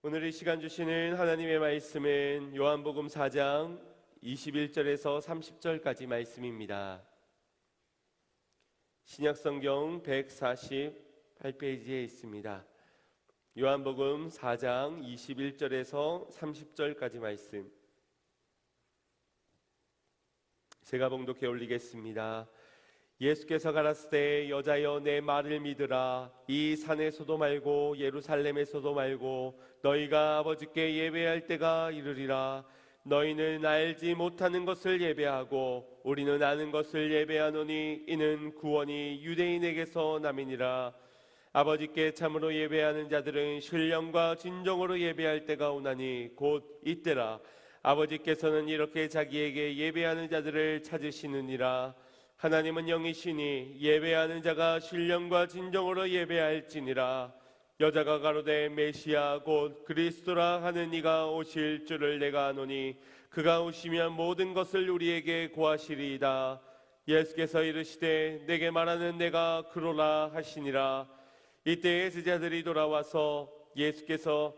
오늘 이 시간 주시는 하나님의 말씀은 요한복음 4장 21절에서 30절까지 말씀입니다. 신약성경 148페이지에 있습니다. 요한복음 4장 21절에서 30절까지 말씀, 제가 봉독해 올리겠습니다. 예수께서 가라사대 여자여 내 말을 믿으라. 이 산에서도 말고 예루살렘에서도 말고 너희가 아버지께 예배할 때가 이르리라. 너희는 알지 못하는 것을 예배하고 우리는 아는 것을 예배하노니 이는 구원이 유대인에게서 남이니라. 아버지께 참으로 예배하는 자들은 신령과 진정으로 예배할 때가 오나니 곧 이때라. 아버지께서는 이렇게 자기에게 예배하는 자들을 찾으시느니라. 하나님은 영이시니 예배하는 자가 신령과 진정으로 예배할지니라. 여자가 가로되 메시아 곧 그리스도라 하는 이가 오실 줄을 내가 아노니 그가 오시면 모든 것을 우리에게 고하시리이다. 예수께서 이르시되 내게 말하는 내가 그로라 하시니라. 이때에 제자들이 돌아와서 예수께서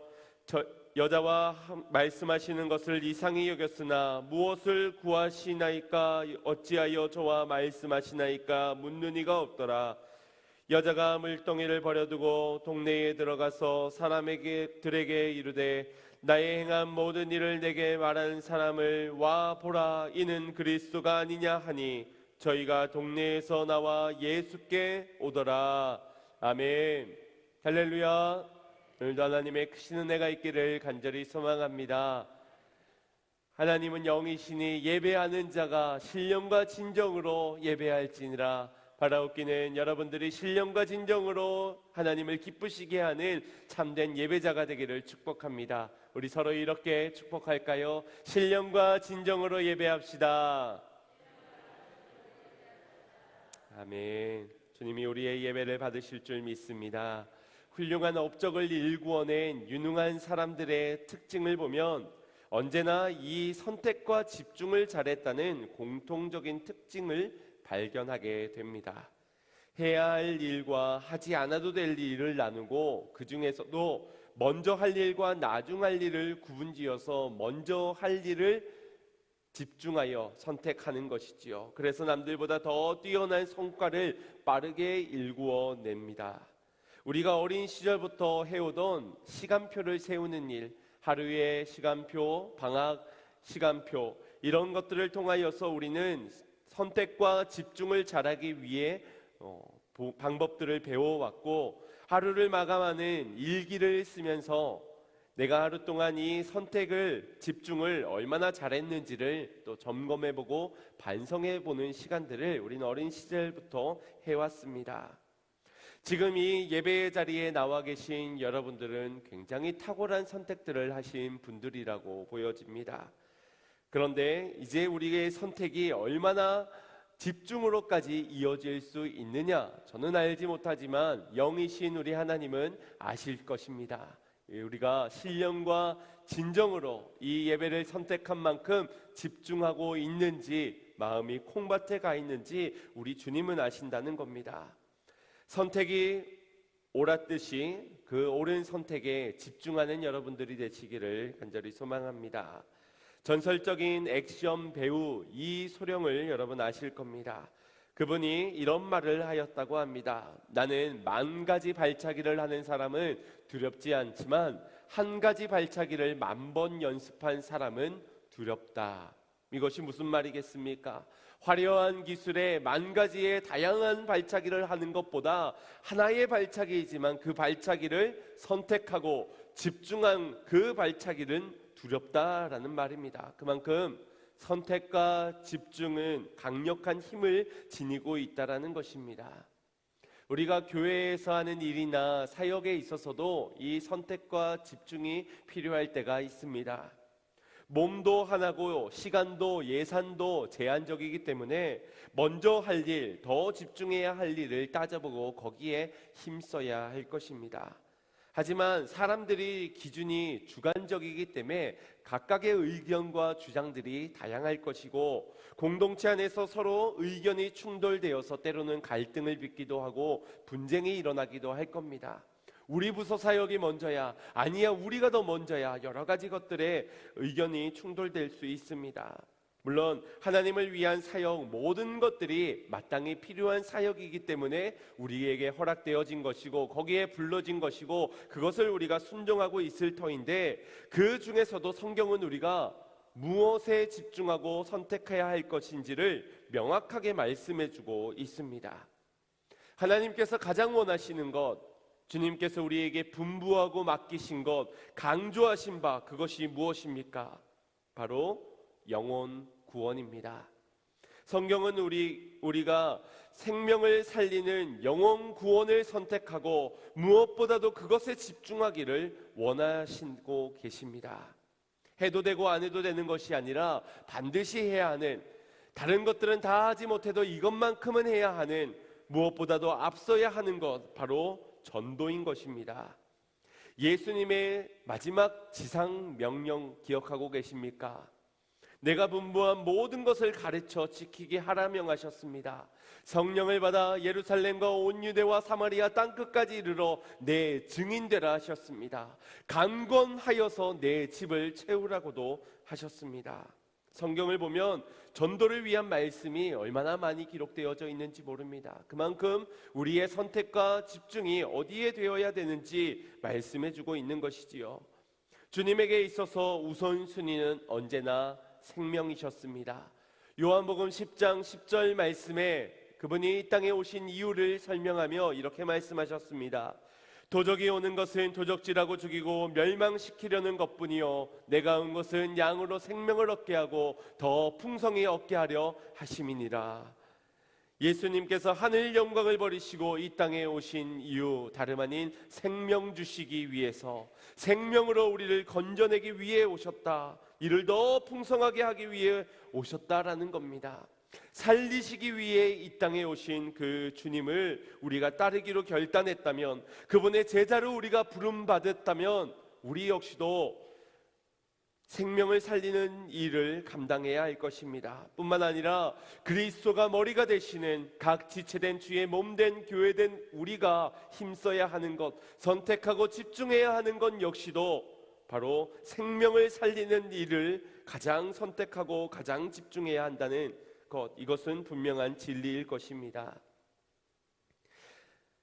여자와 말씀하시는 것을 이상히 여겼으나 무엇을 구하시나이까 어찌하여 저와 말씀하시나이까 묻는 이가 없더라. 여자가 물동이를 버려두고 동네에 들어가서 사람들에게 이르되 나의 행한 모든 일을 내게 말하는 사람을 와 보라. 이는 그리스도가 아니냐 하니 저희가 동네에서 나와 예수께 오더라. 아멘. 할렐루야. 오늘도 하나님의 크신 은혜가 있기를 간절히 소망합니다. 하나님은 영이시니 예배하는 자가 신령과 진정으로 예배할지니라. 바라옵기는 여러분들이 신령과 진정으로 하나님을 기쁘시게 하는 참된 예배자가 되기를 축복합니다. 우리 서로 이렇게 축복할까요? 신령과 진정으로 예배합시다. 아멘. 주님이 우리의 예배를 받으실 줄 믿습니다. 훌륭한 업적을 일구어낸 유능한 사람들의 특징을 보면 언제나 이 선택과 집중을 잘했다는 공통적인 특징을 발견하게 됩니다. 해야 할 일과 하지 않아도 될 일을 나누고 그 중에서도 먼저 할 일과 나중 할 일을 구분지어서 먼저 할 일을 집중하여 선택하는 것이지요. 그래서 남들보다 더 뛰어난 성과를 빠르게 일구어냅니다. 우리가 어린 시절부터 해오던 시간표를 세우는 일, 하루의 시간표, 방학 시간표, 이런 것들을 통하여서 우리는 선택과 집중을 잘하기 위해 방법들을 배워왔고, 하루를 마감하는 일기를 쓰면서 내가 하루 동안 이 선택을, 집중을 얼마나 잘했는지를 또 점검해보고 반성해보는 시간들을 우리는 어린 시절부터 해왔습니다. 지금 이 예배의 자리에 나와 계신 여러분들은 굉장히 탁월한 선택들을 하신 분들이라고 보여집니다. 그런데 이제 우리의 선택이 얼마나 집중으로까지 이어질 수 있느냐, 저는 알지 못하지만 영이신 우리 하나님은 아실 것입니다. 우리가 신령과 진정으로 이 예배를 선택한 만큼 집중하고 있는지, 마음이 콩밭에 가 있는지 우리 주님은 아신다는 겁니다. 선택이 옳았듯이 그 옳은 선택에 집중하는 여러분들이 되시기를 간절히 소망합니다. 전설적인 액션 배우 이소룡을 여러분 아실 겁니다. 그분이 이런 말을 하였다고 합니다. 나는 10,000가지 발차기를 하는 사람은 두렵지 않지만 한 가지 발차기를 10,000번 연습한 사람은 두렵다. 이것이 무슨 말이겠습니까? 화려한 기술에 10,000가지의 다양한 발차기를 하는 것보다 하나의 발차기이지만 그 발차기를 선택하고 집중한 그 발차기는 두렵다라는 말입니다. 그만큼 선택과 집중은 강력한 힘을 지니고 있다라는 것입니다. 우리가 교회에서 하는 일이나 사역에 있어서도 이 선택과 집중이 필요할 때가 있습니다. 몸도 하나고 시간도 예산도 제한적이기 때문에 먼저 할 일, 더 집중해야 할 일을 따져보고 거기에 힘써야 할 것입니다. 하지만 사람들이 기준이 주관적이기 때문에 각각의 의견과 주장들이 다양할 것이고, 공동체 안에서 서로 의견이 충돌되어서 때로는 갈등을 빚기도 하고 분쟁이 일어나기도 할 겁니다. 우리 부서 사역이 먼저야, 아니야 우리가 더 먼저야, 여러 가지 것들의 의견이 충돌될 수 있습니다. 물론 하나님을 위한 사역, 모든 것들이 마땅히 필요한 사역이기 때문에 우리에게 허락되어진 것이고 거기에 불러진 것이고 그것을 우리가 순종하고 있을 터인데, 그 중에서도 성경은 우리가 무엇에 집중하고 선택해야 할 것인지를 명확하게 말씀해주고 있습니다. 하나님께서 가장 원하시는 것, 주님께서 우리에게 분부하고 맡기신 것, 강조하신 바, 그것이 무엇입니까? 바로 영혼 구원입니다. 성경은 우리가 생명을 살리는 영혼 구원을 선택하고 무엇보다도 그것에 집중하기를 원하시고 계십니다. 해도 되고 안 해도 되는 것이 아니라 반드시 해야 하는, 다른 것들은 다 하지 못해도 이것만큼은 해야 하는, 무엇보다도 앞서야 하는 것, 바로 전도인 것입니다. 예수님의 마지막 지상 명령 기억하고 계십니까? 내가 분부한 모든 것을 가르쳐 지키게 하라 명하셨습니다. 성령을 받아 예루살렘과 온 유대와 사마리아 땅끝까지 이르러 내 증인되라 하셨습니다. 강권하여서 내 집을 채우라고도 하셨습니다. 성경을 보면 전도를 위한 말씀이 얼마나 많이 기록되어져 있는지 모릅니다. 그만큼 우리의 선택과 집중이 어디에 되어야 되는지 말씀해주고 있는 것이지요. 주님에게 있어서 우선순위는 언제나 생명이셨습니다. 요한복음 10장 10절 말씀에 그분이 이 땅에 오신 이유를 설명하며 이렇게 말씀하셨습니다. 도적이 오는 것은 도적질하고 죽이고 멸망시키려는 것뿐이요 내가 온 것은 양으로 생명을 얻게 하고 더 풍성히 얻게 하려 하심이니라. 예수님께서 하늘 영광을 버리시고 이 땅에 오신 이유, 다름 아닌 생명 주시기 위해서, 생명으로 우리를 건져내기 위해 오셨다, 이를 더 풍성하게 하기 위해 오셨다라는 겁니다. 살리시기 위해 이 땅에 오신 그 주님을 우리가 따르기로 결단했다면, 그분의 제자로 우리가 부름받았다면 우리 역시도 생명을 살리는 일을 감당해야 할 것입니다. 뿐만 아니라 그리스도가 머리가 되시는 각 지체된 주의 몸된 교회된 우리가 힘써야 하는 것, 선택하고 집중해야 하는 것 역시도 바로 생명을 살리는 일을 가장 선택하고 가장 집중해야 한다는 것, 이것은 분명한 진리일 것입니다.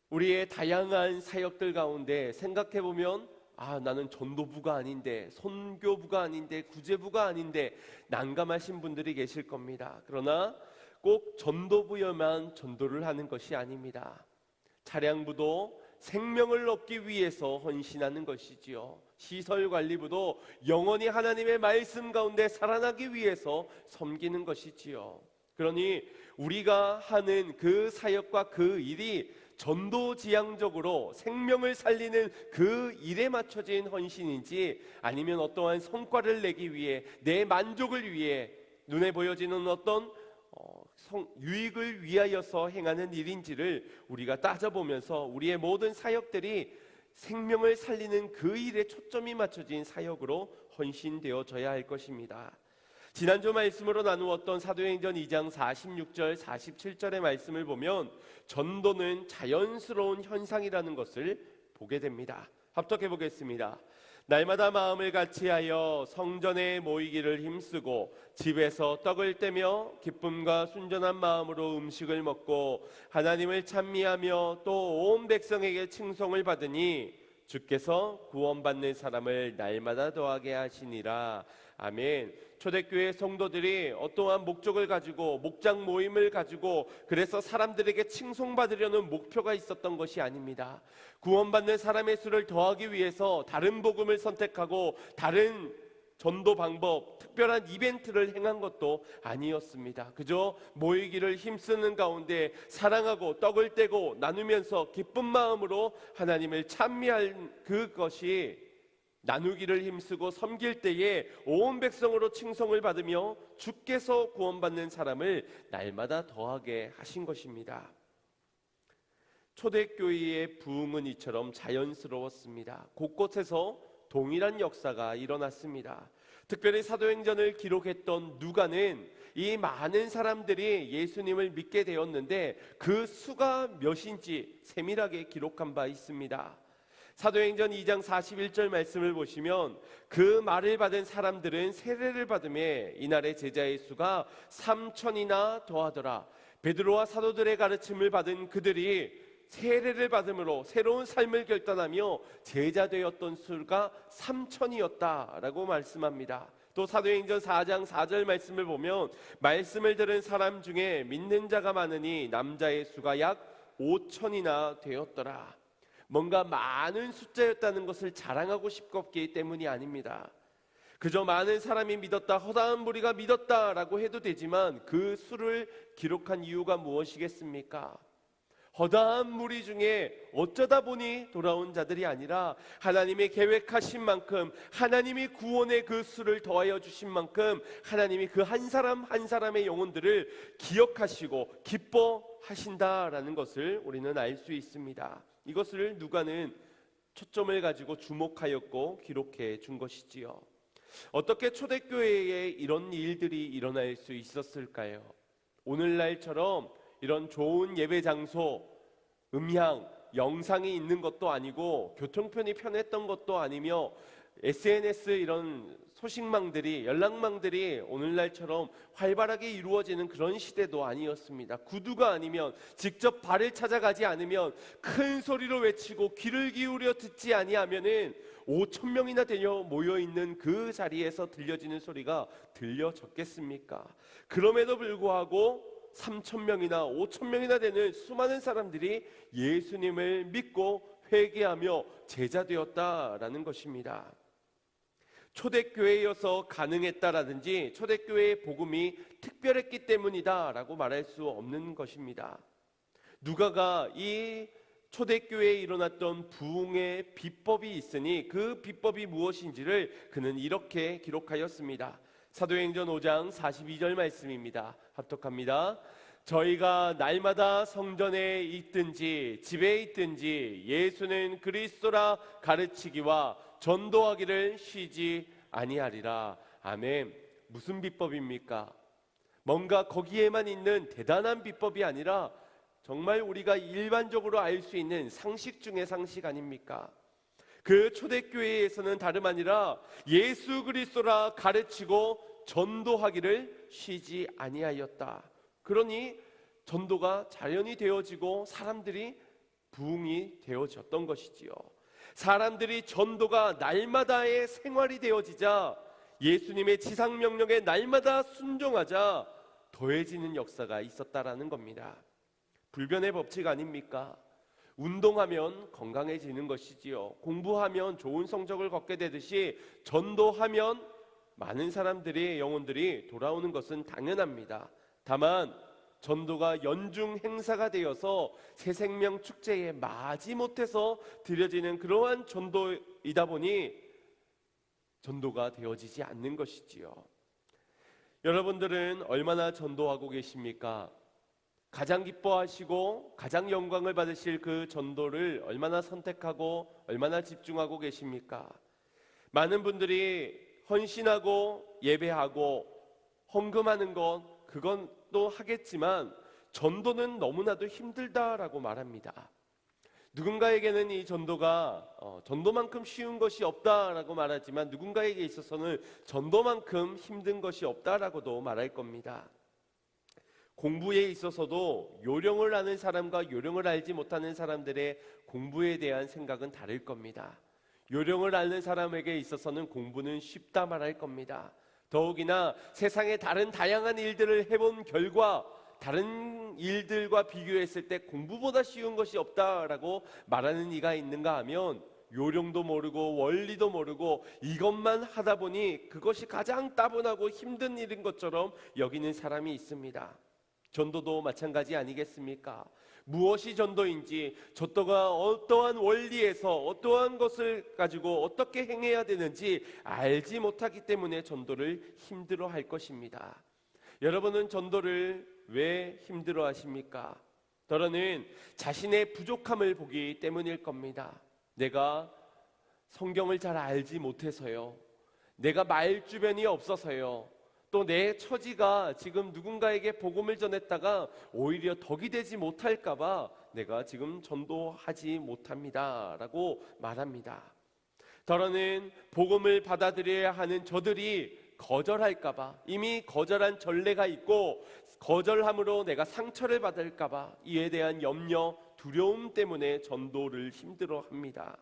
우리의 다양한 사역들 가운데 생각해보면 나는 전도부가 아닌데, 선교부가 아닌데, 구제부가 아닌데 난감하신 분들이 계실 겁니다. 그러나 꼭 전도부여만 전도를 하는 것이 아닙니다. 차량부도 생명을 얻기 위해서 헌신하는 것이지요. 시설관리부도 영원히 하나님의 말씀 가운데 살아나기 위해서 섬기는 것이지요. 그러니 우리가 하는 그 사역과 그 일이 전도지향적으로 생명을 살리는 그 일에 맞춰진 헌신인지, 아니면 어떠한 성과를 내기 위해, 내 만족을 위해, 눈에 보여지는 어떤 유익을 위하여서 행하는 일인지를 우리가 따져보면서 우리의 모든 사역들이 생명을 살리는 그 일에 초점이 맞춰진 사역으로 헌신되어져야 할 것입니다. 지난주 말씀으로 나누었던 사도행전 2장 46절 47절의 말씀을 보면 전도는 자연스러운 현상이라는 것을 보게 됩니다. 합독해 보겠습니다. 날마다 마음을 같이하여 성전에 모이기를 힘쓰고 집에서 떡을 떼며 기쁨과 순전한 마음으로 음식을 먹고 하나님을 찬미하며 또 온 백성에게 칭송을 받으니 주께서 구원받는 사람을 날마다 더하게 하시니라. 아멘. 초대교회 성도들이 어떠한 목적을 가지고, 목장 모임을 가지고 그래서 사람들에게 칭송받으려는 목표가 있었던 것이 아닙니다. 구원받는 사람의 수를 더하기 위해서 다른 복음을 선택하고 다른 전도 방법, 특별한 이벤트를 행한 것도 아니었습니다. 그저 모이기를 힘쓰는 가운데 사랑하고 떡을 떼고 나누면서 기쁜 마음으로 하나님을 찬미할 그것이, 나누기를 힘쓰고 섬길 때에 온 백성으로 칭송을 받으며 주께서 구원받는 사람을 날마다 더하게 하신 것입니다. 초대교회의 부흥은 이처럼 자연스러웠습니다. 곳곳에서 동일한 역사가 일어났습니다. 특별히 사도행전을 기록했던 누가는 이 많은 사람들이 예수님을 믿게 되었는데 그 수가 몇인지 세밀하게 기록한 바 있습니다. 사도행전 2장 41절 말씀을 보시면 그 말을 받은 사람들은 세례를 받음에 이날의 제자의 수가 3천이나 더하더라. 베드로와 사도들의 가르침을 받은 그들이 세례를 받음으로 새로운 삶을 결단하며 제자 되었던 수가 3천이었다라고 말씀합니다. 또 사도행전 4장 4절 말씀을 보면 말씀을 들은 사람 중에 믿는 자가 많으니 남자의 수가 약 5천이나 되었더라. 뭔가 많은 숫자였다는 것을 자랑하고 싶었기 때문이 아닙니다. 그저 많은 사람이 믿었다, 허다한 무리가 믿었다라고 해도 되지만 그 수를 기록한 이유가 무엇이겠습니까? 허다한 무리 중에 어쩌다 보니 돌아온 자들이 아니라 하나님의 계획하신 만큼, 하나님이 구원의 그 수를 더하여 주신 만큼 하나님이 그 한 사람 한 사람의 영혼들을 기억하시고 기뻐하신다라는 것을 우리는 알 수 있습니다. 이것을 누가는 초점을 가지고 주목하였고 기록해 준 것이지요. 어떻게 초대교회에 이런 일들이 일어날 수 있었을까요? 오늘날처럼 이런 좋은 예배 장소, 음향, 영상이 있는 것도 아니고 교통편이 편했던 것도 아니며 SNS 이런 소식망들이, 연락망들이 오늘날처럼 활발하게 이루어지는 그런 시대도 아니었습니다. 구두가 아니면, 직접 발을 찾아가지 않으면, 큰 소리로 외치고 귀를 기울여 듣지 아니하면은 5천 명이나 되어 모여있는 그 자리에서 들려지는 소리가 들려졌겠습니까? 그럼에도 불구하고 3천 명이나 5천 명이나 되는 수많은 사람들이 예수님을 믿고 회개하며 제자 되었다라는 것입니다. 초대교회여서 가능했다라든지 초대교회의 복음이 특별했기 때문이다라고 말할 수 없는 것입니다. 누가가 이 초대교회에 일어났던 부흥의 비법이 있으니 그 비법이 무엇인지를 그는 이렇게 기록하였습니다. 사도행전 5장 42절 말씀입니다. 합독합니다. 저희가 날마다 성전에 있든지 집에 있든지 예수는 그리스도라 가르치기와 전도하기를 쉬지 아니하리라. 아멘. 무슨 비법입니까? 뭔가 거기에만 있는 대단한 비법이 아니라 정말 우리가 일반적으로 알 수 있는 상식 중의 상식 아닙니까? 그 초대교회에서는 다름 아니라 예수 그리스도라 가르치고 전도하기를 쉬지 아니하였다. 그러니 전도가 자연히 되어지고 사람들이 부흥이 되어졌던 것이지요. 사람들이 전도가 날마다의 생활이 되어지자 예수님의 지상명령에 날마다 순종하자 더해지는 역사가 있었다라는 겁니다. 불변의 법칙 아닙니까? 운동하면 건강해지는 것이지요. 공부하면 좋은 성적을 거두게 되듯이 전도하면 많은 사람들의 영혼들이 돌아오는 것은 당연합니다. 다만 전도가 연중 행사가 되어서 새생명 축제에 마지못해서 드려지는 그러한 전도이다 보니 전도가 되어지지 않는 것이지요. 여러분들은 얼마나 전도하고 계십니까? 가장 기뻐하시고 가장 영광을 받으실 그 전도를 얼마나 선택하고 얼마나 집중하고 계십니까? 많은 분들이 헌신하고 예배하고 헌금하는 것, 그건 또 하겠지만 전도는 너무나도 힘들다라고 말합니다. 누군가에게는 이 전도가 전도만큼 쉬운 것이 없다라고 말하지만 누군가에게 있어서는 전도만큼 힘든 것이 없다라고도 말할 겁니다. 공부에 있어서도 요령을 아는 사람과 요령을 알지 못하는 사람들의 공부에 대한 생각은 다를 겁니다. 요령을 아는 사람에게 있어서는 공부는 쉽다 말할 겁니다. 더욱이나 세상의 다른 다양한 일들을 해본 결과 다른 일들과 비교했을 때 공부보다 쉬운 것이 없다라고 말하는 이가 있는가 하면 요령도 모르고 원리도 모르고 이것만 하다 보니 그것이 가장 따분하고 힘든 일인 것처럼 여기는 사람이 있습니다. 전도도 마찬가지 아니겠습니까? 무엇이 전도인지, 전도가 어떠한 원리에서 어떠한 것을 가지고 어떻게 행해야 되는지 알지 못하기 때문에 전도를 힘들어 할 것입니다. 여러분은 전도를 왜 힘들어 하십니까? 더러는 자신의 부족함을 보기 때문일 겁니다. 내가 성경을 잘 알지 못해서요. 내가 말 주변이 없어서요. 또 내 처지가 지금 누군가에게 복음을 전했다가 오히려 덕이 되지 못할까 봐 내가 지금 전도하지 못합니다 라고 말합니다. 더러는 복음을 받아들여야 하는 저들이 거절할까 봐, 이미 거절한 전례가 있고 거절함으로 내가 상처를 받을까 봐 이에 대한 염려, 두려움 때문에 전도를 힘들어합니다.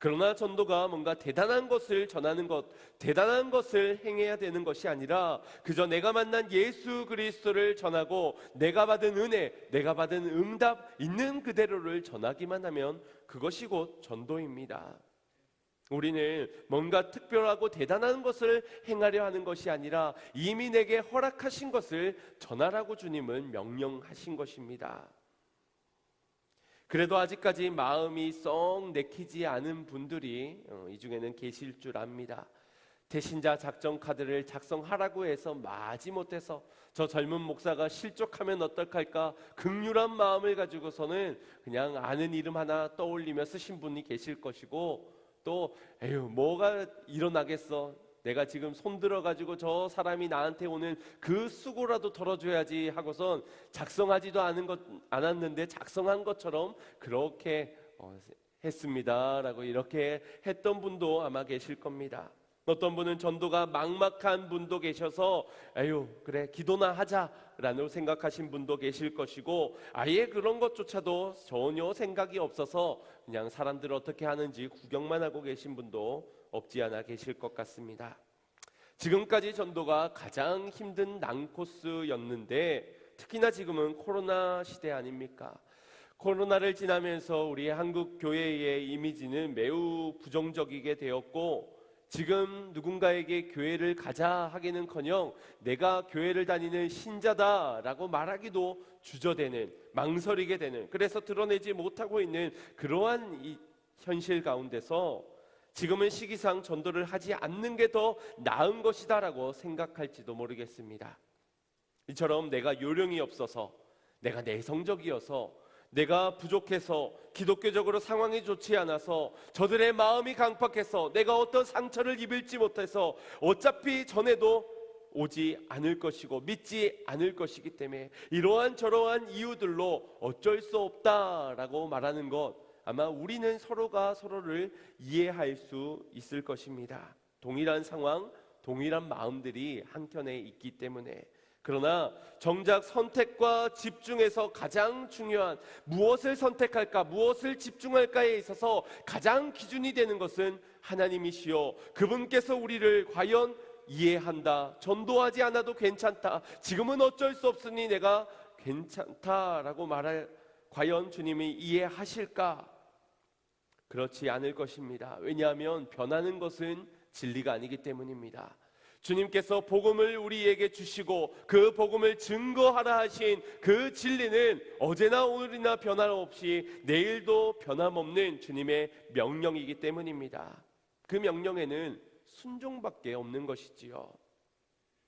그러나 전도가 뭔가 대단한 것을 전하는 것, 대단한 것을 행해야 되는 것이 아니라 그저 내가 만난 예수 그리스도를 전하고 내가 받은 은혜, 내가 받은 응답 있는 그대로를 전하기만 하면 그것이 곧 전도입니다. 우리는 뭔가 특별하고 대단한 것을 행하려 하는 것이 아니라 이미 내게 허락하신 것을 전하라고 주님은 명령하신 것입니다. 그래도 아직까지 마음이 썩 내키지 않은 분들이 이 중에는 계실 줄 압니다. 대신자 작전 카드를 작성하라고 해서 마지못해서 저 젊은 목사가 실족하면 어떡할까 극률한 마음을 가지고서는 그냥 아는 이름 하나 떠올리며 쓰신 분이 계실 것이고, 또 에휴 뭐가 일어나겠어, 내가 지금 손들어가지고 저 사람이 나한테 오는 그 수고라도 덜어줘야지 하고선 작성하지도 않았는데 작성한 것처럼 그렇게 했습니다 라고 이렇게 했던 분도 아마 계실 겁니다. 어떤 분은 전도가 막막한 분도 계셔서 에휴 그래 기도나 하자라고 생각하신 분도 계실 것이고, 아예 그런 것조차도 전혀 생각이 없어서 그냥 사람들 어떻게 하는지 구경만 하고 계신 분도 없지 않아 계실 것 같습니다. 지금까지 전도가 가장 힘든 난코스였는데 특히나 지금은 코로나 시대 아닙니까? 코로나를 지나면서 우리 한국 교회의 이미지는 매우 부정적이게 되었고, 지금 누군가에게 교회를 가자 하기는커녕 내가 교회를 다니는 신자다라고 말하기도 주저되는, 망설이게 되는, 그래서 드러내지 못하고 있는 그러한 이 현실 가운데서 지금은 시기상 전도를 하지 않는 게 더 나은 것이다라고 생각할지도 모르겠습니다. 이처럼 내가 요령이 없어서, 내가 내성적이어서, 내가 부족해서, 기독교적으로 상황이 좋지 않아서, 저들의 마음이 강팍해서, 내가 어떤 상처를 입을지 못해서 어차피 전에도 오지 않을 것이고 믿지 않을 것이기 때문에 이러한 저러한 이유들로 어쩔 수 없다라고 말하는 것, 아마 우리는 서로가 서로를 이해할 수 있을 것입니다. 동일한 상황, 동일한 마음들이 한켠에 있기 때문에. 그러나 정작 선택과 집중에서 가장 중요한, 무엇을 선택할까, 무엇을 집중할까에 있어서 가장 기준이 되는 것은 하나님이시요 그분께서 우리를 과연 이해한다, 전도하지 않아도 괜찮다, 지금은 어쩔 수 없으니 내가 괜찮다라고 말할, 과연 주님이 이해하실까? 그렇지 않을 것입니다. 왜냐하면 변하는 것은 진리가 아니기 때문입니다. 주님께서 복음을 우리에게 주시고 그 복음을 증거하라 하신 그 진리는 어제나 오늘이나 변함없이 내일도 변함없는 주님의 명령이기 때문입니다. 그 명령에는 순종밖에 없는 것이지요.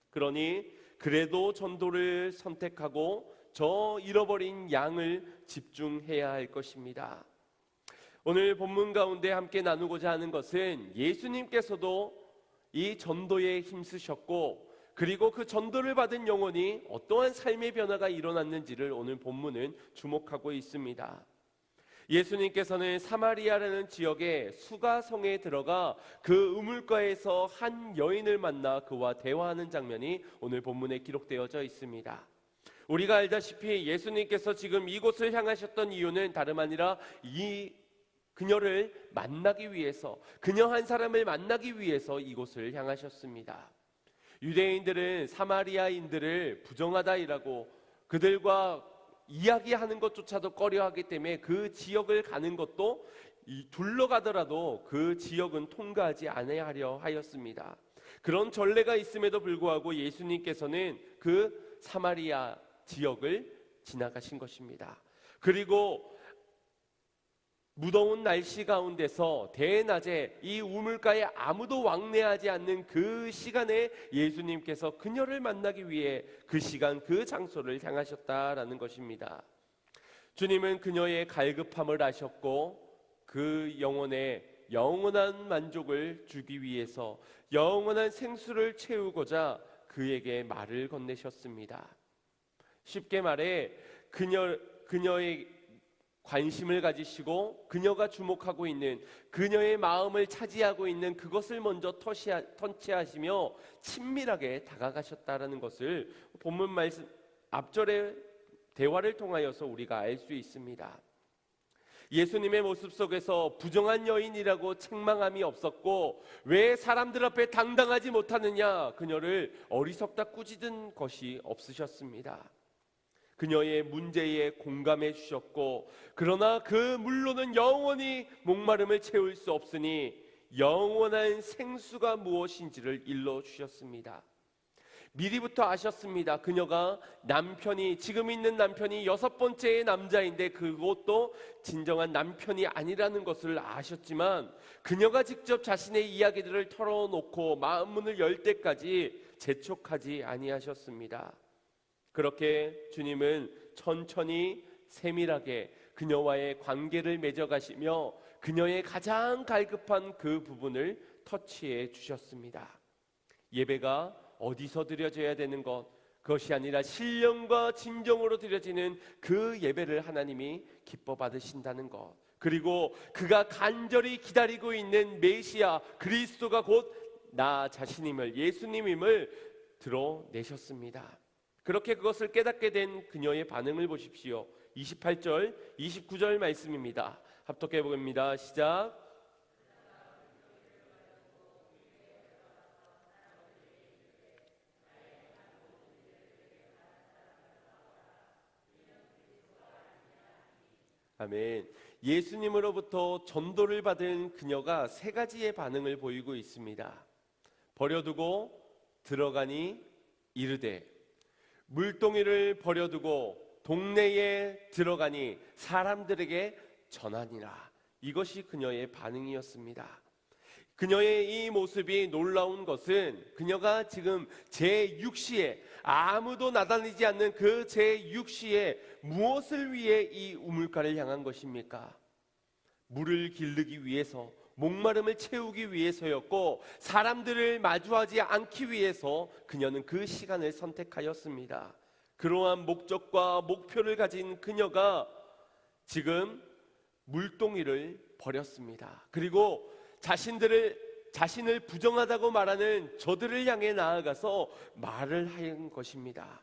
그러니 그래도 전도를 선택하고 저 잃어버린 양을 집중해야 할 것입니다. 오늘 본문 가운데 함께 나누고자 하는 것은 예수님께서도 이 전도에 힘쓰셨고, 그리고 그 전도를 받은 영혼이 어떠한 삶의 변화가 일어났는지를 오늘 본문은 주목하고 있습니다. 예수님께서는 사마리아라는 지역의 수가성에 들어가 그 우물가에서 한 여인을 만나 그와 대화하는 장면이 오늘 본문에 기록되어져 있습니다. 우리가 알다시피 예수님께서 지금 이곳을 향하셨던 이유는 다름 아니라 이 그녀를 만나기 위해서, 그녀 한 사람을 만나기 위해서 이곳을 향하셨습니다. 유대인들은 사마리아인들을 부정하다이라고, 그들과 이야기하는 것조차도 꺼려하기 때문에 그 지역을 가는 것도 둘러가더라도 그 지역은 통과하지 않아야 하였습니다. 그런 전례가 있음에도 불구하고 예수님께서는 그 사마리아 지역을 지나가신 것입니다. 그리고 무더운 날씨 가운데서 대낮에 이 우물가에 아무도 왕래하지 않는 그 시간에 예수님께서 그녀를 만나기 위해 그 시간 그 장소를 향하셨다라는 것입니다. 주님은 그녀의 갈급함을 아셨고 그 영혼에 영원한 만족을 주기 위해서, 영원한 생수를 채우고자 그에게 말을 건네셨습니다. 쉽게 말해 그녀의 관심을 가지시고 그녀가 주목하고 있는, 그녀의 마음을 차지하고 있는 그것을 먼저 터치하시며 친밀하게 다가가셨다라는 것을 본문 말씀 앞절의 대화를 통하여서 우리가 알 수 있습니다. 예수님의 모습 속에서 부정한 여인이라고 책망함이 없었고, 왜 사람들 앞에 당당하지 못하느냐, 그녀를 어리석다 꾸짖은 것이 없으셨습니다. 그녀의 문제에 공감해 주셨고, 그러나 그 물로는 영원히 목마름을 채울 수 없으니 영원한 생수가 무엇인지를 일러 주셨습니다. 미리부터 아셨습니다. 그녀가 지금 있는 남편이 6번째의 남자인데 그것도 진정한 남편이 아니라는 것을 아셨지만, 그녀가 직접 자신의 이야기들을 털어놓고 마음 문을 열 때까지 재촉하지 아니하셨습니다. 그렇게 주님은 천천히 세밀하게 그녀와의 관계를 맺어가시며 그녀의 가장 갈급한 그 부분을 터치해 주셨습니다. 예배가 어디서 드려져야 되는 것, 그것이 아니라 신령과 진정으로 드려지는 그 예배를 하나님이 기뻐 받으신다는 것, 그리고 그가 간절히 기다리고 있는 메시아 그리스도가 곧 나 자신임을, 예수님임을 드러내셨습니다. 그렇게 그것을 깨닫게 된 그녀의 반응을 보십시오. 28절, 29절 말씀입니다. 합독해 보겠습니다. 시작. 아멘. 예수님으로부터 전도를 받은 그녀가 세 가지의 반응을 보이고 있습니다. 버려두고 들어가니 이르되, 물동이를 버려두고 동네에 들어가니 사람들에게 전하니라. 이것이 그녀의 반응이었습니다. 그녀의 이 모습이 놀라운 것은, 그녀가 지금 제6시에, 아무도 나다니지 않는 그 제6시에 무엇을 위해 이 우물가를 향한 것입니까? 물을 기르기 위해서, 목마름을 채우기 위해서였고, 사람들을 마주하지 않기 위해서 그녀는 그 시간을 선택하였습니다. 그러한 목적과 목표를 가진 그녀가 지금 물동이를 버렸습니다. 그리고 자신을 부정하다고 말하는 저들을 향해 나아가서 말을 한 것입니다.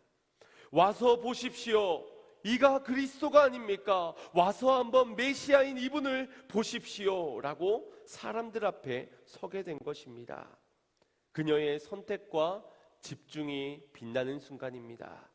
와서 보십시오. 이가 그리스도가 아닙니까? 와서 한번 메시아인 이분을 보십시오 라고 사람들 앞에 서게 된 것입니다. 그녀의 선택과 집중이 빛나는 순간입니다.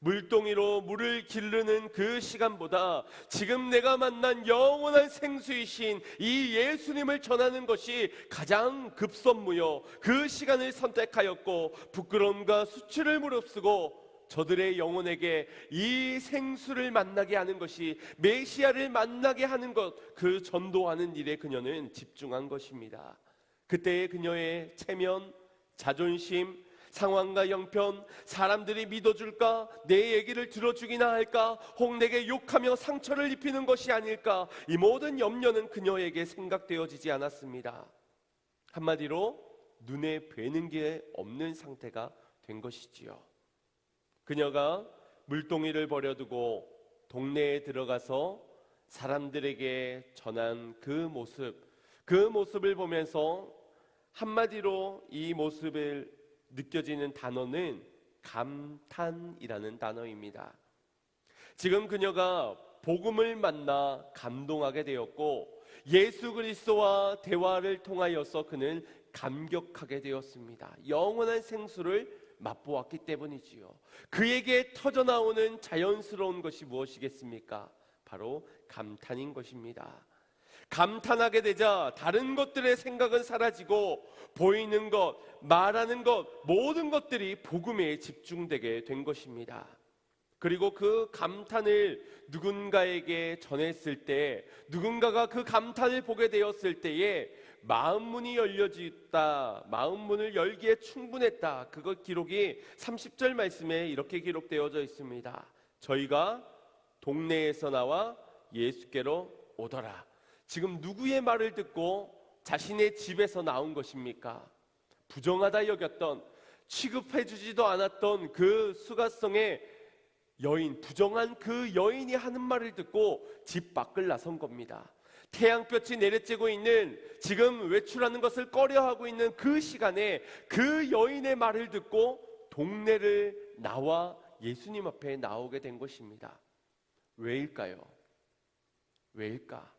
물동이로 물을 기르는 그 시간보다 지금 내가 만난 영원한 생수이신 이 예수님을 전하는 것이 가장 급선무요, 그 시간을 선택하였고, 부끄러움과 수치를 무릅쓰고 저들의 영혼에게 이 생수를 만나게 하는 것이, 메시아를 만나게 하는 것, 그 전도하는 일에 그녀는 집중한 것입니다. 그때의 그녀의 체면, 자존심, 상황과 형편, 사람들이 믿어줄까, 내 얘기를 들어주기나 할까, 혹 내게 욕하며 상처를 입히는 것이 아닐까, 이 모든 염려는 그녀에게 생각되어지지 않았습니다. 한마디로 눈에 뵈는 게 없는 상태가 된 것이지요. 그녀가 물동이를 버려두고 동네에 들어가서 사람들에게 전한 그 모습을 보면서 한마디로 이 모습을 느껴지는 단어는 감탄이라는 단어입니다. 지금 그녀가 복음을 만나 감동하게 되었고, 예수 그리스도와 대화를 통하여서 그는 감격하게 되었습니다. 영원한 생수를 맛보았기 때문이지요. 그에게 터져나오는 자연스러운 것이 무엇이겠습니까? 바로 감탄인 것입니다. 감탄하게 되자 다른 것들의 생각은 사라지고 보이는 것, 말하는 것, 모든 것들이 복음에 집중되게 된 것입니다. 그리고 그 감탄을 누군가에게 전했을 때, 누군가가 그 감탄을 보게 되었을 때에 마음문이 열려졌다, 마음문을 열기에 충분했다. 그것 기록이 30절 말씀에 이렇게 기록되어져 있습니다. 저희가 동네에서 나와 예수께로 오더라. 지금 누구의 말을 듣고 자신의 집에서 나온 것입니까? 부정하다 여겼던, 취급해주지도 않았던 그 수가성의 여인, 부정한 그 여인이 하는 말을 듣고 집 밖을 나선 겁니다. 태양볕이 내리쬐고 있는, 지금 외출하는 것을 꺼려하고 있는 그 시간에 그 여인의 말을 듣고 동네를 나와 예수님 앞에 나오게 된 것입니다. 왜일까요? 왜일까?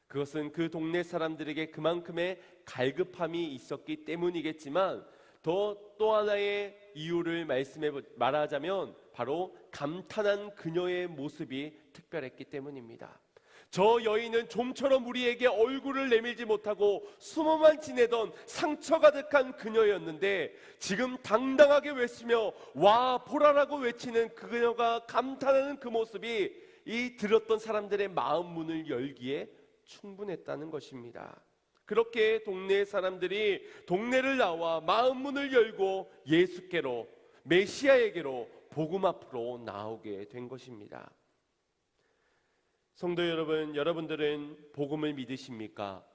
그것은 그 동네 사람들에게 그만큼의 갈급함이 있었기 때문이겠지만, 또 하나의 이유를 말하자면 바로 감탄한 그녀의 모습이 특별했기 때문입니다. 저 여인은 좀처럼 우리에게 얼굴을 내밀지 못하고 숨어만 지내던 상처 가득한 그녀였는데, 지금 당당하게 외치며 와 보라라고 외치는 그녀가 감탄하는 그 모습이 이 들었던 사람들의 마음 문을 열기에 충분했다는 것입니다. 그렇게 동네 사람들이 동네를 나와 마음 문을 열고 예수께로, 메시아에게로, 복음 앞으로 나오게 된 것입니다. 성도 여러분, 여러분들은 복음을 믿으십니까?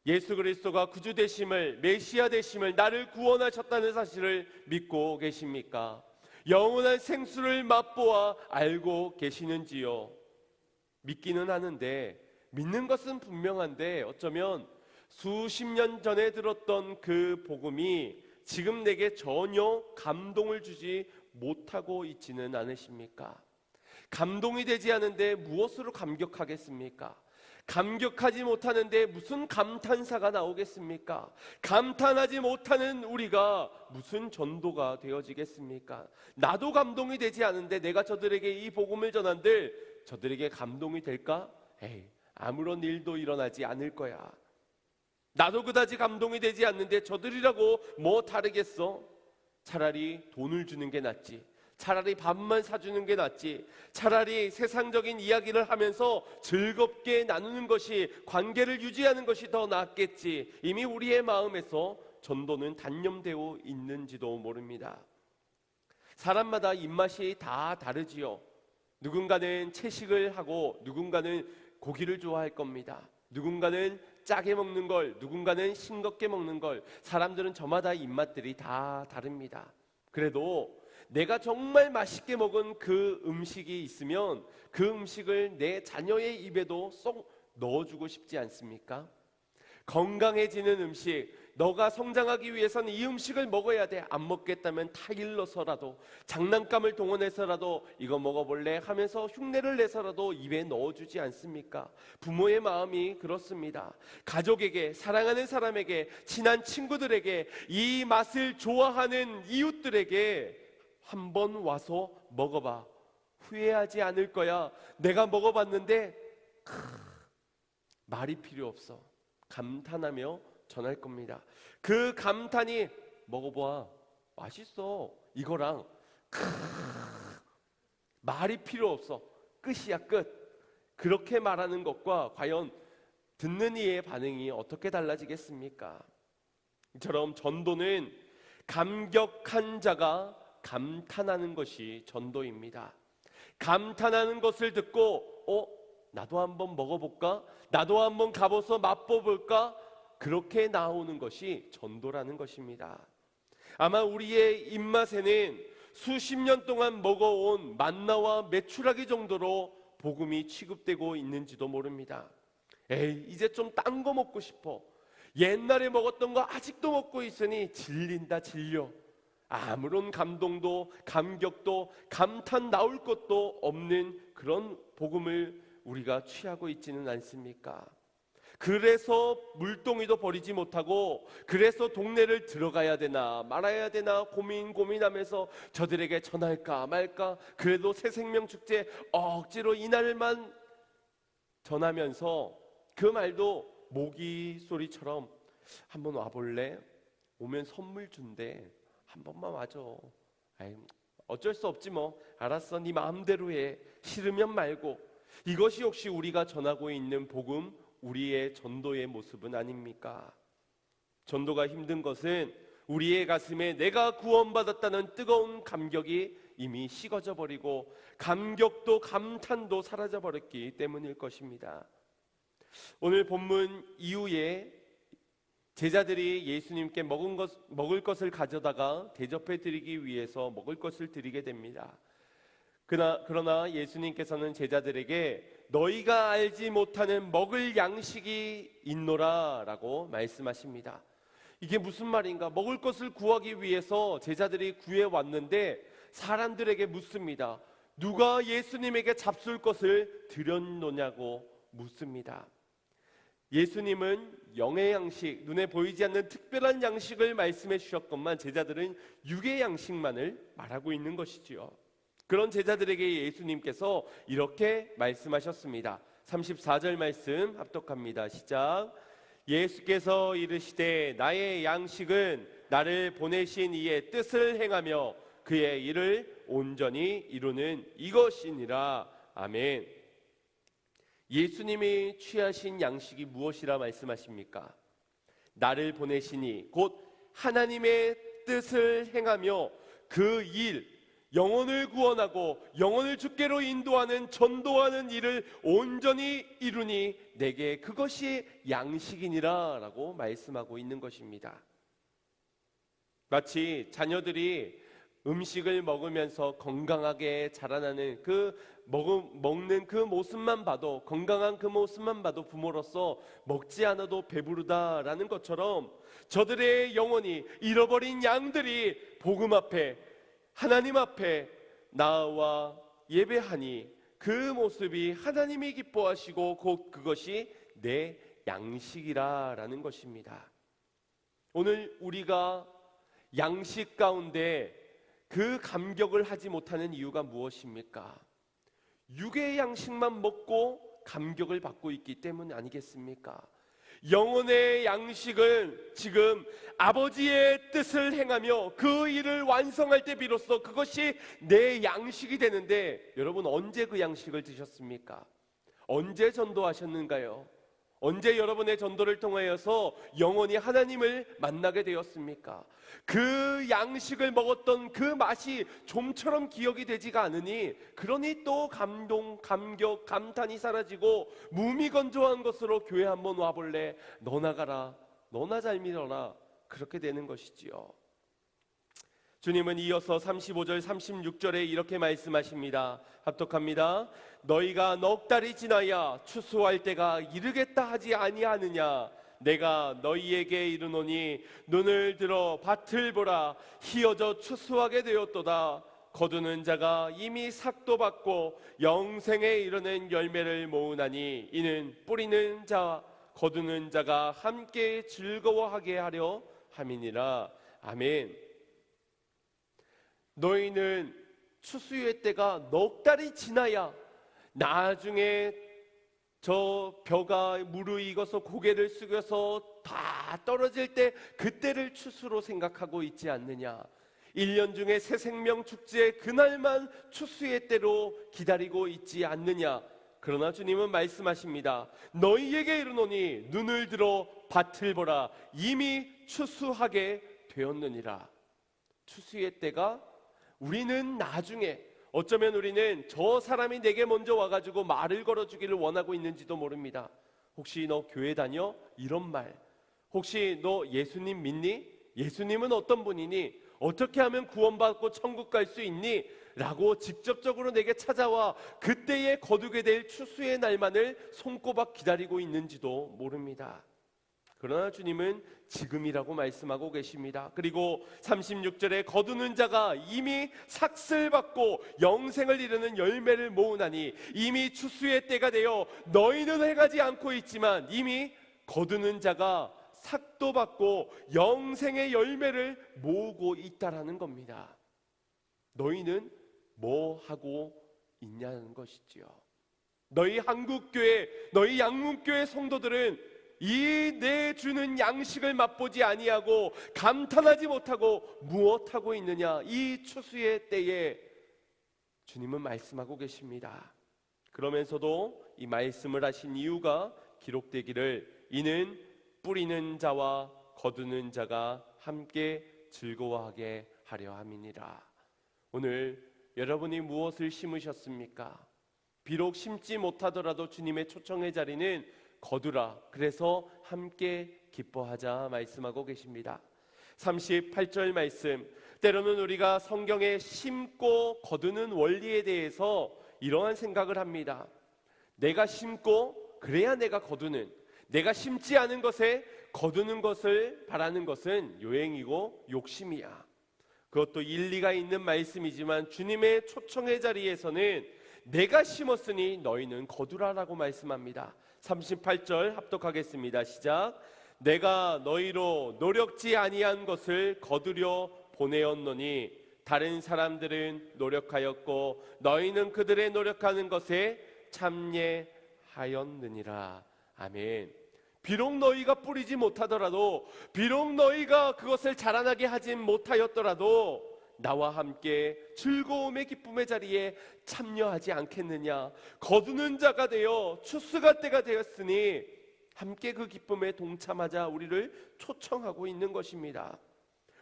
예수 그리스도가 구주 되심을, 메시아 되심을, 나를 구원하셨다는 사실을 믿고 계십니까? 영원한 생수를 맛보아 알고 계시는지요? 믿기는 하는데, 믿는 것은 분명한데 어쩌면 수십 년 전에 들었던 그 복음이 지금 내게 전혀 감동을 주지 못하고 있지는 않으십니까? 감동이 되지 않은데 무엇으로 감격하겠습니까? 감격하지 못하는데 무슨 감탄사가 나오겠습니까? 감탄하지 못하는 우리가 무슨 전도가 되어지겠습니까? 나도 감동이 되지 않은데 내가 저들에게 이 복음을 전한들 저들에게 감동이 될까? 에이, 아무런 일도 일어나지 않을 거야. 나도 그다지 감동이 되지 않는데 저들이라고 뭐 다르겠어? 차라리 돈을 주는 게 낫지. 차라리 밥만 사주는 게 낫지. 차라리 세상적인 이야기를 하면서 즐겁게 나누는 것이, 관계를 유지하는 것이 더 낫겠지. 이미 우리의 마음에서 전도는 단념되어 있는지도 모릅니다. 사람마다 입맛이 다 다르지요. 누군가는 채식을 하고 누군가는 고기를 좋아할 겁니다. 누군가는 짜게 먹는 걸, 누군가는 싱겁게 먹는 걸. 사람들은 저마다 입맛들이 다 다릅니다. 그래도 내가 정말 맛있게 먹은 그 음식이 있으면 그 음식을 내 자녀의 입에도 쏙 넣어주고 싶지 않습니까? 건강해지는 음식, 너가 성장하기 위해서는 이 음식을 먹어야 돼. 안 먹겠다면 타일러서라도, 장난감을 동원해서라도 이거 먹어볼래 하면서 흉내를 내서라도 입에 넣어주지 않습니까? 부모의 마음이 그렇습니다. 가족에게, 사랑하는 사람에게, 친한 친구들에게, 이 맛을 좋아하는 이웃들에게 한번 와서 먹어봐. 후회하지 않을 거야. 내가 먹어봤는데 말이 필요 없어. 감탄하며 전할 겁니다. 그 감탄이 먹어봐, 맛있어, 이거랑 말이 필요 없어. 끝이야, 끝. 그렇게 말하는 것과 과연 듣는 이의 반응이 어떻게 달라지겠습니까? 이처럼 전도는 감격한 자가 감탄하는 것이 전도입니다. 감탄하는 것을 듣고 나도 한번 먹어볼까? 나도 한번 가봐서 맛보볼까? 그렇게 나오는 것이 전도라는 것입니다. 아마 우리의 입맛에는 수십 년 동안 먹어온 만나와 메추라기 정도로 복음이 취급되고 있는지도 모릅니다. 에이, 이제 좀 딴 거 먹고 싶어. 옛날에 먹었던 거 아직도 먹고 있으니 질린다, 질려. 아무런 감동도 감격도 감탄 나올 것도 없는 그런 복음을 우리가 취하고 있지는 않습니까? 그래서 물동이도 버리지 못하고, 그래서 동네를 들어가야 되나 말아야 되나 고민하면서 저들에게 전할까 말까, 그래도 새생명축제 억지로 이날만 전하면서 그 말도 모기 소리처럼 한번 와볼래? 오면 선물 준대. 한 번만 와줘. 아이, 어쩔 수 없지 뭐. 알았어, 네 마음대로 해. 싫으면 말고. 이것이 혹시 우리가 전하고 있는 복음, 우리의 전도의 모습은 아닙니까? 전도가 힘든 것은 우리의 가슴에 내가 구원받았다는 뜨거운 감격이 이미 식어져 버리고 감격도 감탄도 사라져 버렸기 때문일 것입니다. 오늘 본문 이후에 제자들이 예수님께 먹을 것을 가져다가 대접해 드리기 위해서 먹을 것을 드리게 됩니다. 그러나 예수님께서는 제자들에게 너희가 알지 못하는 먹을 양식이 있노라 라고 말씀하십니다. 이게 무슨 말인가? 먹을 것을 구하기 위해서 제자들이 구해왔는데 사람들에게 묻습니다. 누가 예수님에게 잡술 것을 드렸노냐고 묻습니다. 예수님은 영의 양식, 눈에 보이지 않는 특별한 양식을 말씀해 주셨건만 제자들은 육의 양식만을 말하고 있는 것이지요. 그런 제자들에게 예수님께서 이렇게 말씀하셨습니다. 34절 말씀 합독합니다. 시작. 예수께서 이르시되 나의 양식은 나를 보내신 이의 뜻을 행하며 그의 일을 온전히 이루는 이것이니라. 아멘. 예수님이 취하신 양식이 무엇이라 말씀하십니까? 나를 보내시니 곧 하나님의 뜻을 행하며 그 일, 영혼을 구원하고 영혼을 주께로 인도하는 전도하는 일을 온전히 이루니 내게 그것이 양식이니라 라고 말씀하고 있는 것입니다. 마치 자녀들이 음식을 먹으면서 건강하게 자라나는 먹는 그 모습만 봐도, 건강한 그 모습만 봐도 부모로서 먹지 않아도 배부르다라는 것처럼 저들의 영혼이, 잃어버린 양들이 복음 앞에, 하나님 앞에 나와 예배하니 그 모습이 하나님이 기뻐하시고 곧 그것이 내 양식이라라는 것입니다. 오늘 우리가 양식 가운데 그 감격을 하지 못하는 이유가 무엇입니까? 육의 양식만 먹고 감격을 받고 있기 때문 아니겠습니까? 영혼의 양식은 지금 아버지의 뜻을 행하며 그 일을 완성할 때 비로소 그것이 내 양식이 되는데, 여러분 언제 그 양식을 드셨습니까? 언제 전도하셨는가요? 언제 여러분의 전도를 통하여서 영혼이 하나님을 만나게 되었습니까? 그 양식을 먹었던 그 맛이 좀처럼 기억이 되지가 않으니, 그러니 또 감동, 감격, 감탄이 사라지고 무미건조한 것으로 교회 한번 와볼래? 너나 가라, 너나 잘 믿어라, 그렇게 되는 것이지요. 주님은 이어서 35절 36절에 이렇게 말씀하십니다. 합독합니다. 너희가 넉 달이 지나야 추수할 때가 이르겠다 하지 아니하느냐? 내가 너희에게 이르노니 눈을 들어 밭을 보라. 희어져 추수하게 되었도다. 거두는 자가 이미 삭도 받고 영생에 이르는 열매를 모으나니 이는 뿌리는 자와 거두는 자가 함께 즐거워하게 하려 함이니라. 아멘. 너희는 추수의 때가 넉 달이 지나야, 나중에 저 벼가 무르익어서 고개를 숙여서 다 떨어질 때 그때를 추수로 생각하고 있지 않느냐? 1년 중에 새 생명 축제 그날만 추수의 때로 기다리고 있지 않느냐? 그러나 주님은 말씀하십니다. 너희에게 이르노니 눈을 들어 밭을 보라. 이미 추수하게 되었느니라. 추수의 때가, 우리는 나중에, 어쩌면 우리는 저 사람이 내게 먼저 와가지고 말을 걸어주기를 원하고 있는지도 모릅니다. 혹시 너 교회 다녀? 이런 말. 혹시 너 예수님 믿니? 예수님은 어떤 분이니? 어떻게 하면 구원받고 천국 갈 수 있니? 라고 직접적으로 내게 찾아와 그때에 거두게 될 추수의 날만을 손꼽아 기다리고 있는지도 모릅니다. 그러나 주님은 지금이라고 말씀하고 계십니다. 그리고 36절에 거두는 자가 이미 삭슬 받고 영생을 이루는 열매를 모으나니, 이미 추수의 때가 되어 너희는 행하지 않고 있지만 이미 거두는 자가 삭도 받고 영생의 열매를 모으고 있다라는 겁니다. 너희는 뭐 하고 있냐는 것이지요. 너희 한국교회, 너희 양문교회 성도들은 이 내 주는 양식을 맛보지 아니하고 감탄하지 못하고 무엇하고 있느냐? 이 추수의 때에 주님은 말씀하고 계십니다. 그러면서도 이 말씀을 하신 이유가 기록되기를 이는 뿌리는 자와 거두는 자가 함께 즐거워하게 하려 함이니라. 오늘 여러분이 무엇을 심으셨습니까? 비록 심지 못하더라도 주님의 초청의 자리는 거두라. 그래서 함께 기뻐하자 말씀하고 계십니다. 38절 말씀, 때로는 우리가 성경에 심고 거두는 원리에 대해서 이러한 생각을 합니다. 내가 심고 그래야 내가 거두는, 내가 심지 않은 것에 거두는 것을 바라는 것은 요행이고 욕심이야. 그것도 일리가 있는 말씀이지만 주님의 초청의 자리에서는 내가 심었으니 너희는 거두라라고 말씀합니다. 38절 합독하겠습니다. 시작. 내가 너희로 노력지 아니한 것을 거두려 보내었노니 다른 사람들은 노력하였고 너희는 그들의 노력하는 것에 참여하였느니라. 아멘. 비록 너희가 뿌리지 못하더라도, 비록 너희가 그것을 자라나게 하진 못하였더라도 나와 함께 즐거움의 기쁨의 자리에 참여하지 않겠느냐. 거두는 자가 되어 추수가 때가 되었으니 함께 그 기쁨에 동참하자 우리를 초청하고 있는 것입니다.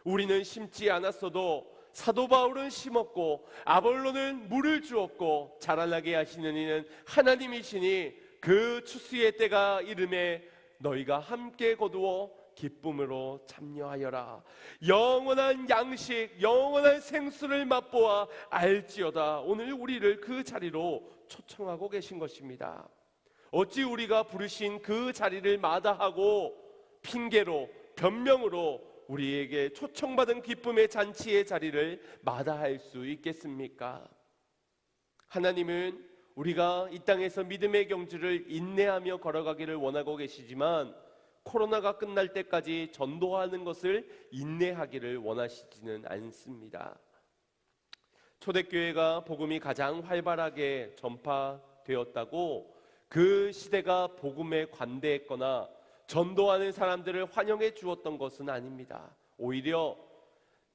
우리는 심지 않았어도 사도 바울은 심었고 아볼로는 물을 주었고 자라나게 하시는 이는 하나님이시니 그 추수의 때가 이름에 너희가 함께 거두어 기쁨으로 참여하여라. 영원한 양식, 영원한 생수를 맛보아 알지어다. 오늘 우리를 그 자리로 초청하고 계신 것입니다. 어찌 우리가 부르신 그 자리를 마다하고 핑계로, 변명으로 우리에게 초청받은 기쁨의 잔치의 자리를 마다할 수 있겠습니까? 하나님은 우리가 이 땅에서 믿음의 경주를 인내하며 걸어가기를 원하고 계시지만 코로나가 끝날 때까지 전도하는 것을 인내하기를 원하시지는 않습니다. 초대교회가 복음이 가장 활발하게 전파되었다고 그 시대가 복음에 관대했거나 전도하는 사람들을 환영해 주었던 것은 아닙니다. 오히려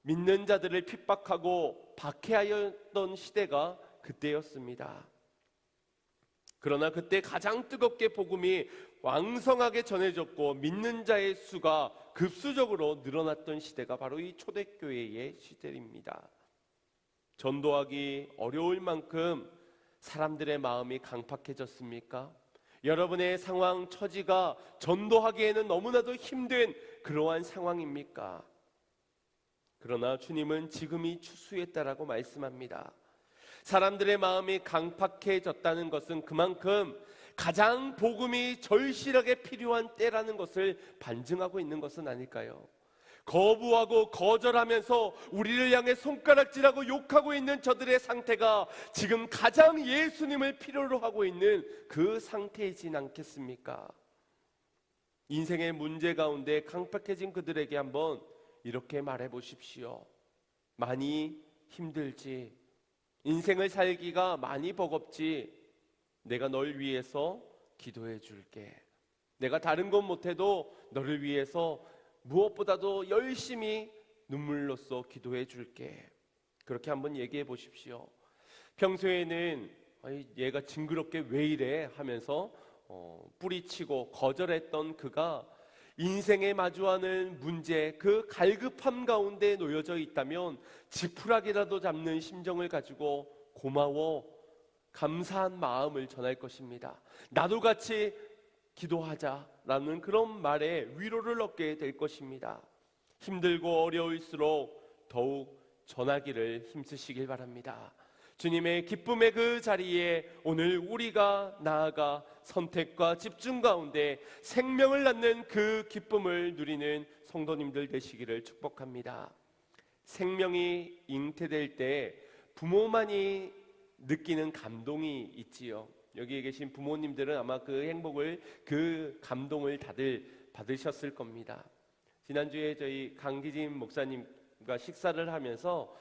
믿는 자들을 핍박하고 박해하였던 시대가 그때였습니다. 그러나 그때 가장 뜨겁게 복음이 왕성하게 전해졌고 믿는 자의 수가 급수적으로 늘어났던 시대가 바로 이 초대교회의 시대입니다. 전도하기 어려울 만큼 사람들의 마음이 강팍해졌습니까? 여러분의 상황, 처지가 전도하기에는 너무나도 힘든 그러한 상황입니까? 그러나 주님은 지금이 추수했다라고 말씀합니다. 사람들의 마음이 강팍해졌다는 것은 그만큼 가장 복음이 절실하게 필요한 때라는 것을 반증하고 있는 것은 아닐까요? 거부하고 거절하면서 우리를 향해 손가락질하고 욕하고 있는 저들의 상태가 지금 가장 예수님을 필요로 하고 있는 그 상태이진 않겠습니까? 인생의 문제 가운데 강팍해진 그들에게 한번 이렇게 말해 보십시오. 많이 힘들지, 인생을 살기가 많이 버겁지, 내가 널 위해서 기도해 줄게. 내가 다른 것 못해도 너를 위해서 무엇보다도 열심히 눈물로써 기도해 줄게. 그렇게 한번 얘기해 보십시오. 평소에는 얘가 징그럽게 왜 이래 하면서 뿌리치고 거절했던 그가 인생에 마주하는 문제, 그 갈급함 가운데 놓여져 있다면 지푸라기라도 잡는 심정을 가지고 고마워, 감사한 마음을 전할 것입니다. 나도 같이 기도하자라는 그런 말에 위로를 얻게 될 것입니다. 힘들고 어려울수록 더욱 전하기를 힘쓰시길 바랍니다. 주님의 기쁨의 그 자리에 오늘 우리가 나아가 선택과 집중 가운데 생명을 낳는 그 기쁨을 누리는 성도님들 되시기를 축복합니다. 생명이 잉태될 때 부모만이 느끼는 감동이 있지요. 여기에 계신 부모님들은 아마 그 행복을, 그 감동을 다들 받으셨을 겁니다. 지난주에 저희 강기진 목사님과 식사를 하면서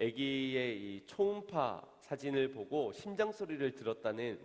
아기의 이 초음파 사진을 보고 심장 소리를 들었다는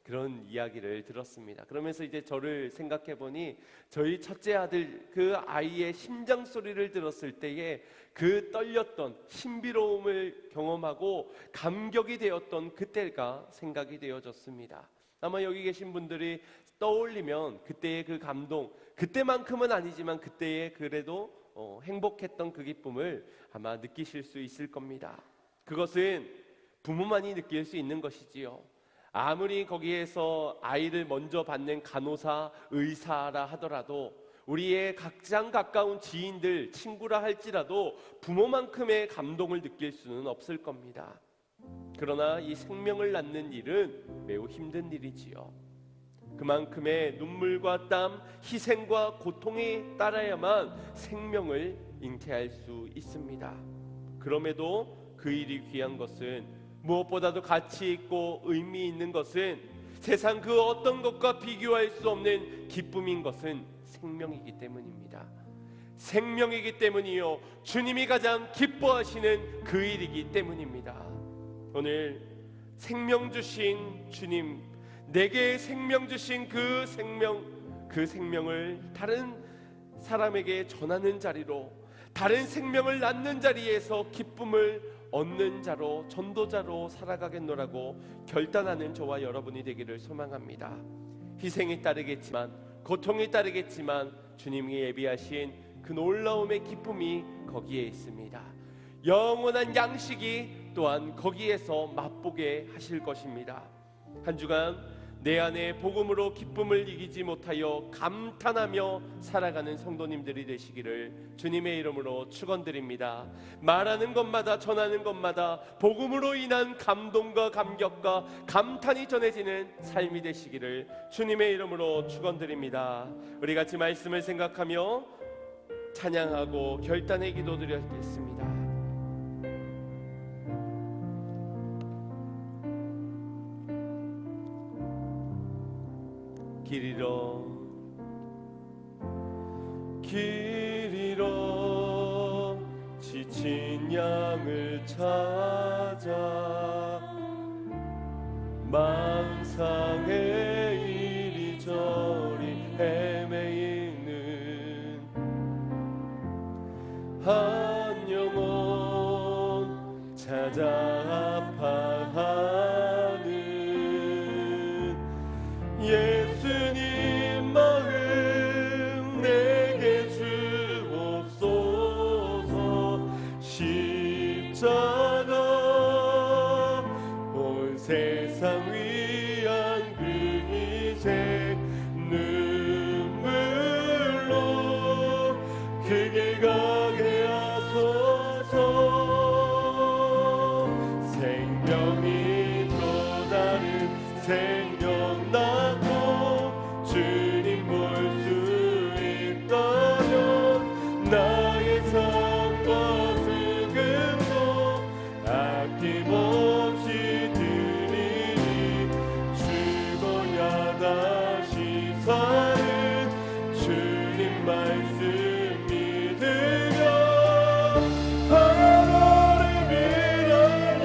그런 이야기를 들었습니다. 그러면서 이제 저를 생각해 보니 저희 첫째 아들 그 아이의 심장 소리를 들었을 때에 그 떨렸던 신비로움을 경험하고 감격이 되었던 그때가 생각이 되어졌습니다. 아마 여기 계신 분들이 떠올리면 그때의 그 감동, 그때만큼은 아니지만 그때의 그래도 행복했던 그 기쁨을 아마 느끼실 수 있을 겁니다. 그것은 부모만이 느낄 수 있는 것이지요. 아무리 거기에서 아이를 먼저 받는 간호사, 의사라 하더라도 우리의 가장 가까운 지인들, 친구라 할지라도 부모만큼의 감동을 느낄 수는 없을 겁니다. 그러나 이 생명을 낳는 일은 매우 힘든 일이지요. 그만큼의 눈물과 땀, 희생과 고통이 따라야만 생명을 잉태할 수 있습니다. 그럼에도 그 일이 귀한 것은, 무엇보다도 가치 있고 의미 있는 것은, 세상 그 어떤 것과 비교할 수 없는 기쁨인 것은 생명이기 때문입니다. 생명이기 때문이요, 주님이 가장 기뻐하시는 그 일이기 때문입니다. 오늘 생명 주신 주님, 내게 생명 주신 그 생명을 다른 사람에게 전하는 자리로, 다른 생명을 낳는 자리에서 기쁨을 얻는 자로, 전도자로 살아가겠노라고 결단하는 저와 여러분이 되기를 소망합니다. 희생이 따르겠지만, 고통이 따르겠지만 주님이 예비하신 그 놀라움의 기쁨이 거기에 있습니다. 영원한 양식이 또한 거기에서 맛보게 하실 것입니다. 한 주간 내 안에 복음으로 기쁨을 이기지 못하여 감탄하며 살아가는 성도님들이 되시기를 주님의 이름으로 축원드립니다. 말하는 것마다, 전하는 것마다 복음으로 인한 감동과 감격과 감탄이 전해지는 삶이 되시기를 주님의 이름으로 축원드립니다. 우리 같이 말씀을 생각하며 찬양하고 결단의 기도 드리겠습니다. 길 잃어 지친 양을 찾아 망상에 이리저리 헤매이는 한 영혼 찾아 아파하는 예수님 마음 내게 주옵소서. 십자가 온 세상 위한 그 희생 눈물로 그 길 가게 하소서. 생명이 또 다른 생명 낳고 주님 볼 수 있다면 나의 삶과 수금도 아낌없이 드리니 죽어야 다시 사는 주님 말씀 믿으며 하늘의 미래를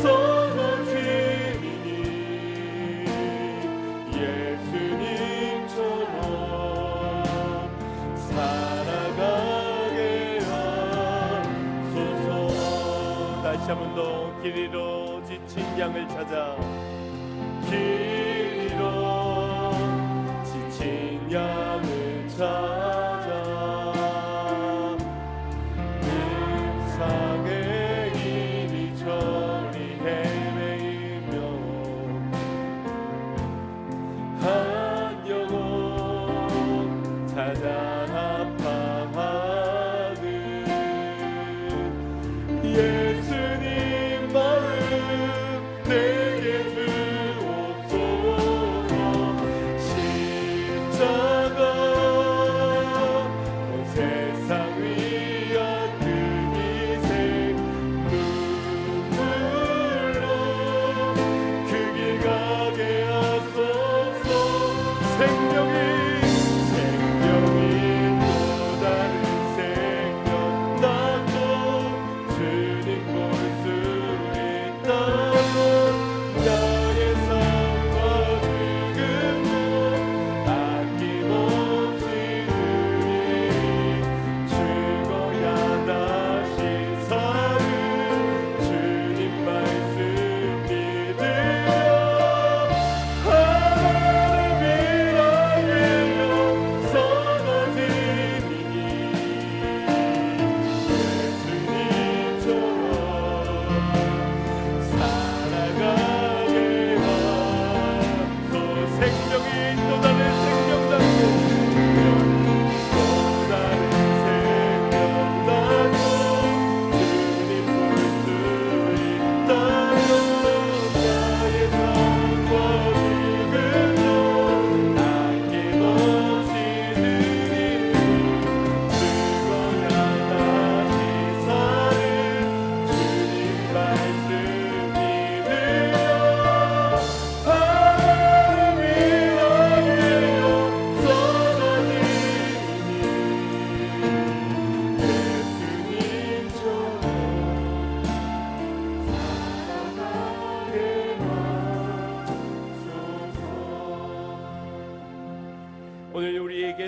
영성하시니 예수님처럼 살아가게 하소서. 다시 한 번 더 길 잃어 지친 양을 찾아, 길 잃어 지친 양을 찾아 세상에 이리저리 헤매이며 한 영혼 찾아 아파하는 예수님 마음 내게 주옵소서.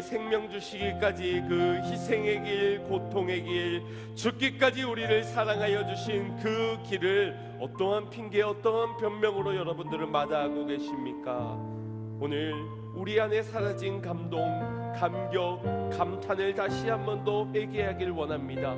생명 주시기까지 그 희생의 길, 고통의 길, 죽기까지 우리를 사랑하여 주신 그 길을 어떠한 핑계, 어떠한 변명으로 여러분들은 마다하고 계십니까? 오늘 우리 안에 사라진 감동, 감격, 감탄을 다시 한 번 더 회개하길 원합니다.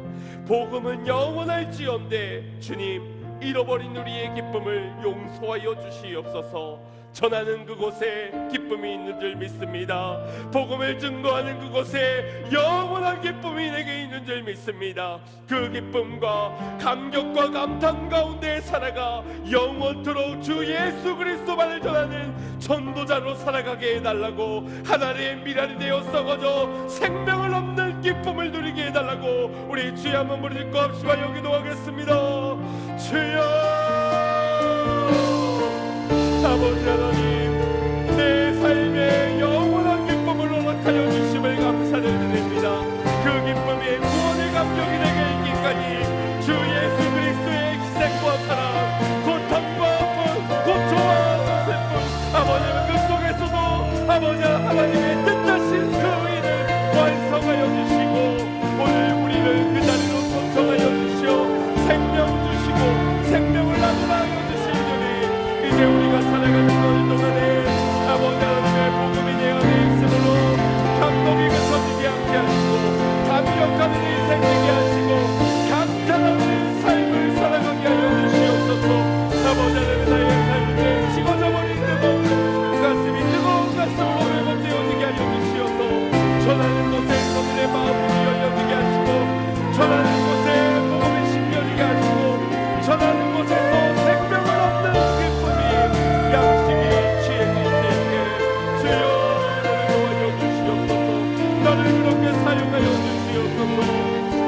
복음은 영원할지언데 주님, 잃어버린 우리의 기쁨을 용서하여 주시옵소서. 전하는 그곳에 기쁨이 있는 줄 믿습니다. 복음을 증거하는 그곳에 영원한 기쁨이 내게 있는 줄 믿습니다. 그 기쁨과 감격과 감탄 가운데 살아가 영원토록 주 예수 그리스도만을 전하는 전도자로 살아가게 해달라고, 하나님의 미랄이 되어 썩어져 생명을 얻는 기쁨을 누리게 해달라고 우리 주여 한번 부르실 것 없이만 여기도 하겠습니다. 주여, 아버지 하나님, 내 삶에 영원한 기쁨을 허락하여 주심을 감사를 드립니다. 그 기쁨이 구원의 감격이 내게 있기까지 주 예수 그리스도의 희생과 사랑, 고통과 아픔, 고초와 슬픔, 아버지는 그 속에서도 아버지 하나님의 뜻하신 그 일을 완성하여 주시고 오늘 우리를 그 자리로 선정하여 주시어 생명 주시고 생명을 나누어 이제 우리가 살아가는 것 동안에 아버지 하나님의 복음이 내 안에 있으므로 감동이 끊어지지 않게 하시고 감격하는 인생 되게 하시고 감탄하는 삶을 살아가게 하여 주시옵소서. 아버지 하나님, 나의 삶에 식어져버린 뜨거운 가슴으로 회복되어지게 하여 주시옵소서. 전하는 곳에 성인의 마음이 열려지게 하시고 전하는 곳에 복음이 심겨지게 하시고 전하는 곳에서 생명을 얻는 양심이 취해질 수 있게 주여 나를 도와줘 주시옵소서. 나를 그렇게 사용하여 주시옵소서.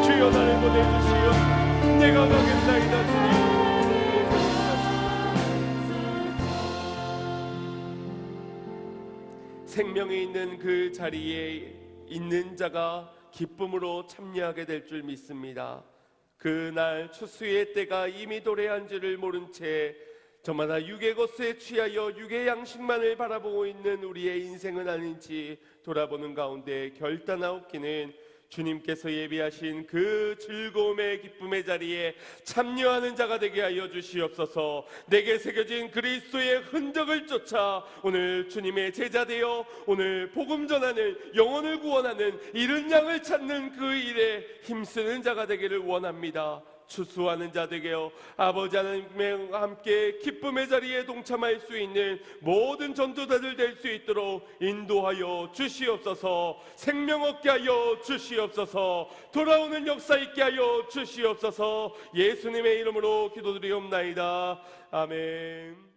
주여 나를 보내주시오. 내가 가겠나이다 주님. 생명이 있는 그 자리에 있는 자가 기쁨으로 참여하게 될 줄 믿습니다. 그날 추수의 때가 이미 도래한 줄을 모른 채 저마다 육의 것에 취하여 육의 양식만을 바라보고 있는 우리의 인생은 아닌지 돌아보는 가운데 결단하옵기는 주님께서 예비하신 그 즐거움의 기쁨의 자리에 참여하는 자가 되게 하여 주시옵소서. 내게 새겨진 그리스도의 흔적을 쫓아 오늘 주님의 제자 되어 오늘 복음 전하는, 영혼을 구원하는, 잃은 양을 찾는 그 일에 힘쓰는 자가 되기를 원합니다. 추수하는 자 되게요, 아버지 하나님과 함께 기쁨의 자리에 동참할 수 있는 모든 전도자들 될 수 있도록 인도하여 주시옵소서. 생명 얻게 하여 주시옵소서. 돌아오는 역사 있게 하여 주시옵소서. 예수님의 이름으로 기도드리옵나이다. 아멘.